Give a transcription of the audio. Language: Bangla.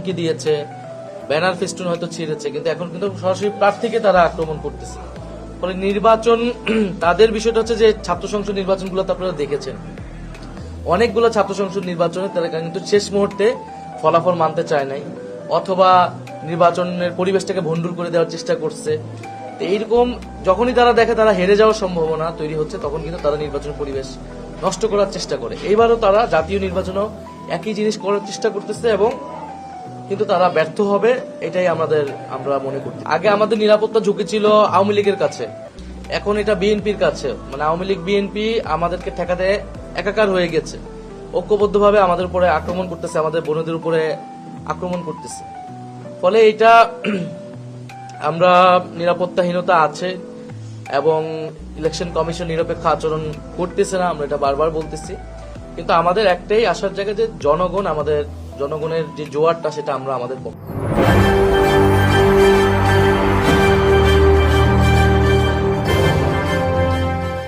কি দিয়েছে, ব্যানার ফেস্টুন হয়তো ছিঁড়েছে, কিন্তু এখন কিন্তু সরাসরি প্রার্থীকে তারা আক্রমণ করতেছে। ফলে নির্বাচন তাদের বিষয়টা হচ্ছে যে ছাত্র সংসদ নির্বাচনগুলো তো আপনারা দেখেছেন, অনেকগুলো ছাত্র সংসদ নির্বাচনে তারা কিন্তু শেষ মুহূর্তে ফলাফল মানতে চায় নাই, অথবা নির্বাচনের পরিবেশটাকে ভণ্ডুল করে দেওয়ার চেষ্টা করছে। তো এইরকম যখনই তারা দেখে তারা হেরে যাওয়ার সম্ভাবনা তৈরি হচ্ছে, তখন কিন্তু তারা নির্বাচন পরিবেশ নষ্ট করার চেষ্টা করে। এইবারও তারা জাতীয় নির্বাচনেও একই জিনিস করার চেষ্টা করতেছে এবং কিন্তু তারা ব্যর্থ হবে, এটাই আমরা মনে করি। আগে আমাদের নিরাপত্তা ঝুঁকি ছিল আওয়ামী লীগের কাছে, এখন এটা বিএনপির কাছে। মানে আওয়ামী লীগ বিএনপি আমাদেরকে ঠেকাতে একাকার হয়ে গেছে, ঐক্যবদ্ধভাবে আমাদের উপরে আক্রমণ করতেছে, আমাদের বোনদের উপরে আক্রমণ করতেছে। ফলে এটা আমরা নিরাপত্তাহীনতা আছে এবং ইলেকশন কমিশন নিরপেক্ষ আচরণ করতেছে না, আমরা এটা বারবার বলতেছি। কিন্তু আমাদের একটাই আশার জায়গা যে জনগণের যে জোয়ারটা সেটা আমরা আমাদের পক্ষে।